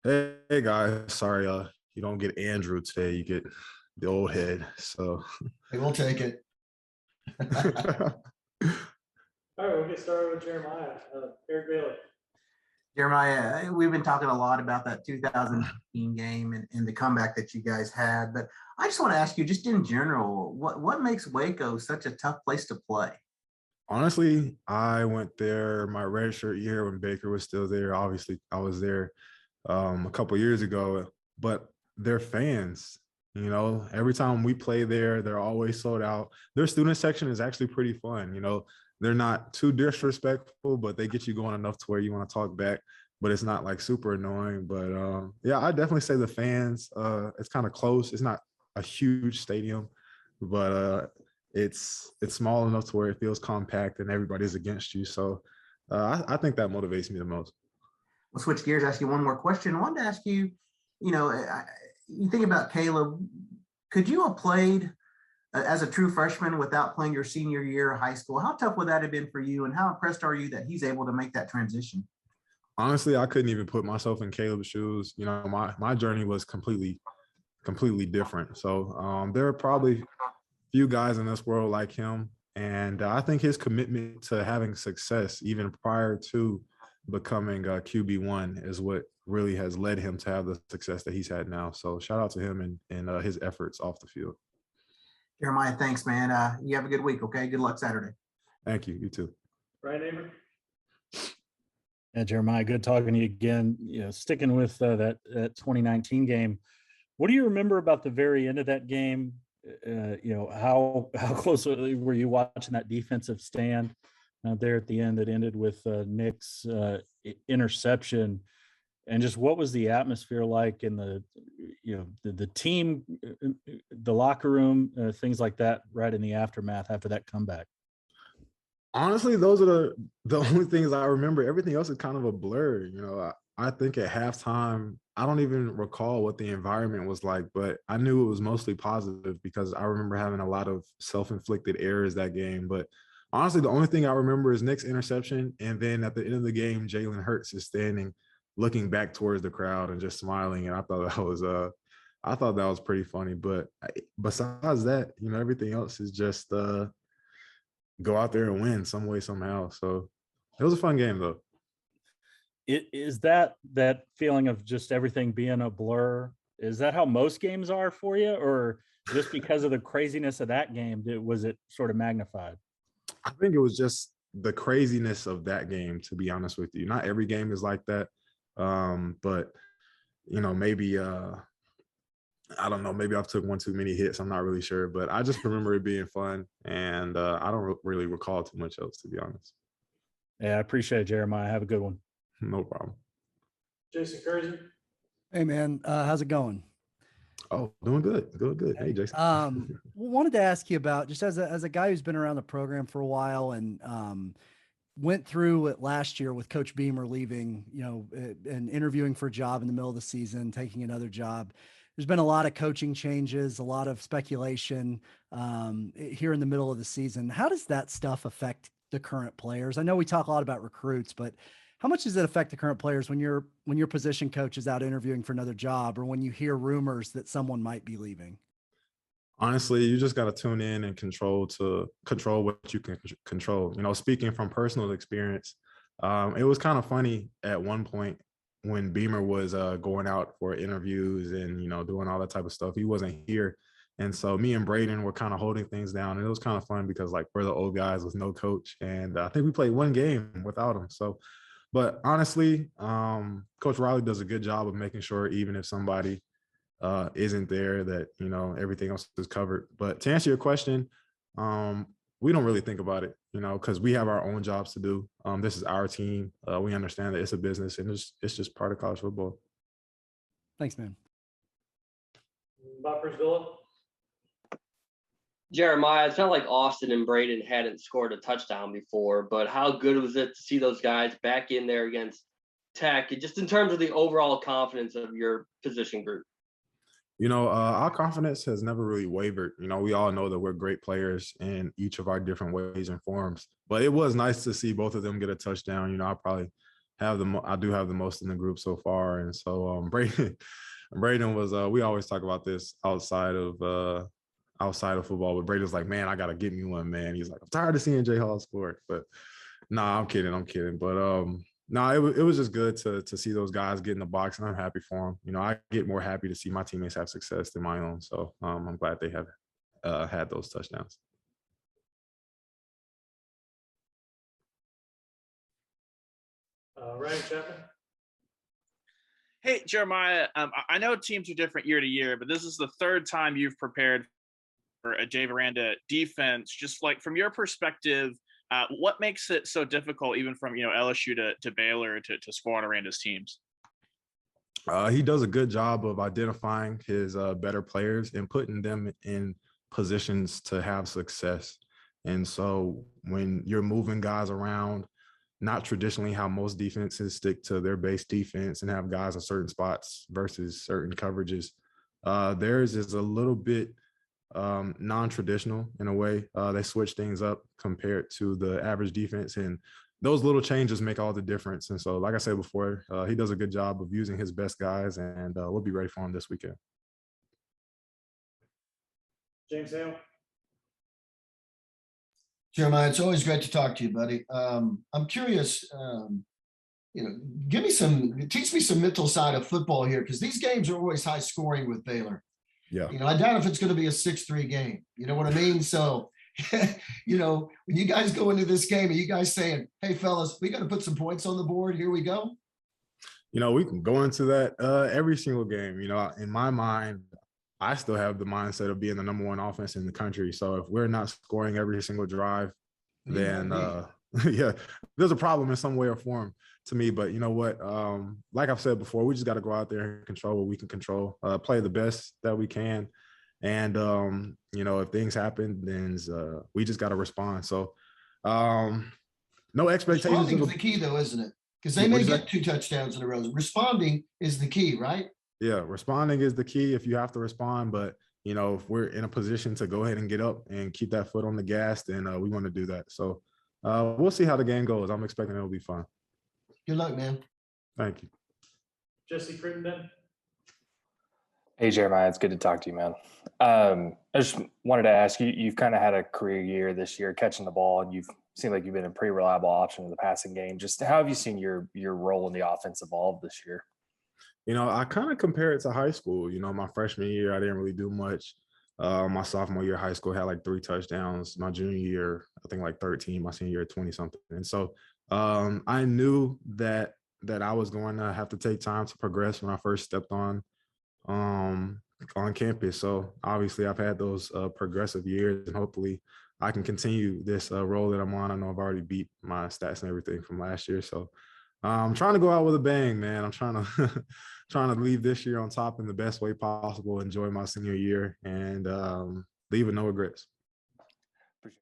Hey guys, sorry, you don't get Andrew today, you get the old head. So Hey, we'll take it. All right, we'll get started with Jeremiah. Eric Bailey. Jeremiah, we've been talking a lot about that 2019 game and the comeback that you guys had, but I just want to ask you, just in general, what makes Waco such a tough place to play? honestly, I went there my redshirt year when Baker was still there. Obviously, I was there a couple years ago, but their fans, every time we play there, they're always sold out. Their student section is actually pretty fun. They're not too disrespectful, but they get you going enough to where you want to talk back, but it's not like super annoying. But yeah, I definitely say the fans, it's kind of close. It's not a huge stadium, but it's small enough to where it feels compact and everybody's against you. So I think that motivates me the most. We'll switch gears, ask you one more question. I wanted to ask you, you think about Caleb, could you have played as a true freshman without playing your senior year of high school? How tough would that have been for you? And how impressed are you that he's able to make that transition? Honestly, I couldn't even put myself in Caleb's shoes. My journey was completely different. So there are probably few guys in this world like him. And I think his commitment to having success, even prior to becoming QB1, is what really has led him to have the success that he's had now. So shout out to him and his efforts off the field. Jeremiah, thanks, man. You have a good week, okay? Good luck Saturday. Thank you. You too. Ryan Avery. Yeah, Jeremiah, good talking to you again. Sticking with that 2019 game, what do you remember about the very end of that game? How closely were you watching that defensive stand there at the end that ended with Nick's interception, and just what was the atmosphere like in the team, the locker room, things like that, right in the aftermath after that comeback? Honestly, those are the only things I remember. Everything else is kind of a blur. I think at halftime, I don't even recall what the environment was like, but I knew it was mostly positive because I remember having a lot of self-inflicted errors that game. But honestly, the only thing I remember is Nick's interception. And then at the end of the game, Jalen Hurts is standing, looking back towards the crowd and just smiling. And I thought that was pretty funny. But besides that, everything else is just go out there and win some way, somehow. So it was a fun game, though. Is that feeling of just everything being a blur? Is that how most games are for you, or just because of the craziness of that game, was it sort of magnified? I think it was just the craziness of that game, to be honest with you. Not every game is like that. But maybe I don't know, maybe I've took one too many hits. I'm not really sure, but I just remember it being fun, and I don't really recall too much else, to be honest. Yeah, I appreciate it, Jeremiah. Have a good one. No problem. Jason Kersey. Hey man, how's it going? Oh, doing good. Hey, Jason. Wanted to ask you about, just as a guy who's been around the program for a while and went through it last year with Coach Beamer leaving, and interviewing for a job in the middle of the season, taking another job. There's been a lot of coaching changes, a lot of speculation here in the middle of the season. How does that stuff affect the current players? I know we talk a lot about recruits, but how much does it affect the current players when your position coach is out interviewing for another job, or when you hear rumors that someone might be leaving? Honestly, you just got to tune in and control what you can control. Speaking from personal experience, it was kind of funny at one point when Beamer was going out for interviews and, doing all that type of stuff. He wasn't here. And so me and Braden were kind of holding things down. And it was kind of fun because, like, we're the old guys with no coach. And I think we played one game without him. So, but honestly, Coach Riley does a good job of making sure even if somebody isn't there, that everything else is covered. But to answer your question, we don't really think about it, because we have our own jobs to do. This is our team. We understand that it's a business, and it's just part of college football. Thanks, man. Bob Villa. Jeremiah, it's not like Austin and Braden hadn't scored a touchdown before, but how good was it to see those guys back in there against Tech, just in terms of the overall confidence of your position group? Our confidence has never really wavered. We all know that we're great players in each of our different ways and forms, but it was nice to see both of them get a touchdown. I probably I do have the most in the group so far. And so Braden was we always talk about this outside of football, but Braden's like, man, I gotta get me one, man. He's like, I'm tired of seeing Jay Hall score. But nah, I'm kidding. But no, it was just good to see those guys get in the box, and I'm happy for them. You know, I get more happy to see my teammates have success than my own. So I'm glad they have had those touchdowns. Ryan Chapman. Hey, Jeremiah, I know teams are different year to year, but this is the third time you've prepared for a Jay Veranda defense. Just like from your perspective, what makes it so difficult, even from LSU to Baylor, to score on Aranda's teams? He does a good job of identifying his better players and putting them in positions to have success. And so when you're moving guys around, not traditionally how most defenses stick to their base defense and have guys in certain spots versus certain coverages, theirs is a little bit non-traditional in a way. They switch things up compared to the average defense, and those little changes make all the difference. And so, like I said before, he does a good job of using his best guys, and we'll be ready for him this weekend. James Hale. Jeremiah, it's always great to talk to you, buddy. I'm curious, teach me some mental side of football here, because these games are always high scoring with Baylor. Yeah. I doubt if it's going to be a 6-3 game. You know what I mean? So, when you guys go into this game, are you guys saying, hey, fellas, we got to put some points on the board? Here we go. We can go into that every single game. In my mind, I still have the mindset of being the number one offense in the country. So if we're not scoring every single drive, then yeah, there's a problem in some way or form to me. But you know what? Like I've said before, we just got to go out there and control what we can control, play the best that we can. And, if things happen, then we just got to respond. So no expectations. Responding is the key, though, isn't it? Because they may get 2 touchdowns in a row. Responding is the key, right? Yeah, responding is the key if you have to respond. But, if we're in a position to go ahead and get up and keep that foot on the gas, then we want to do that. So we'll see how the game goes. I'm expecting it'll be fun. Good luck, man. Thank you. Jesse Crittenden. Hey, Jeremiah, it's good to talk to you, man. I just wanted to ask you, you've kind of had a career year this year catching the ball, and you've seemed like you've been a pretty reliable option in the passing game. Just how have you seen your role in the offense evolve this year? I kind of compare it to high school. My freshman year, I didn't really do much. My sophomore year of high school had like 3 touchdowns. My junior year, I think like 13. My senior year, 20 something. And so I knew that I was going to have to take time to progress when I first stepped on campus. So obviously I've had those progressive years, and hopefully I can continue this role that I'm on. I know I've already beat my stats and everything from last year. So I'm trying to go out with a bang, man. I'm trying to leave this year on top in the best way possible, enjoy my senior year, and leave with no regrets.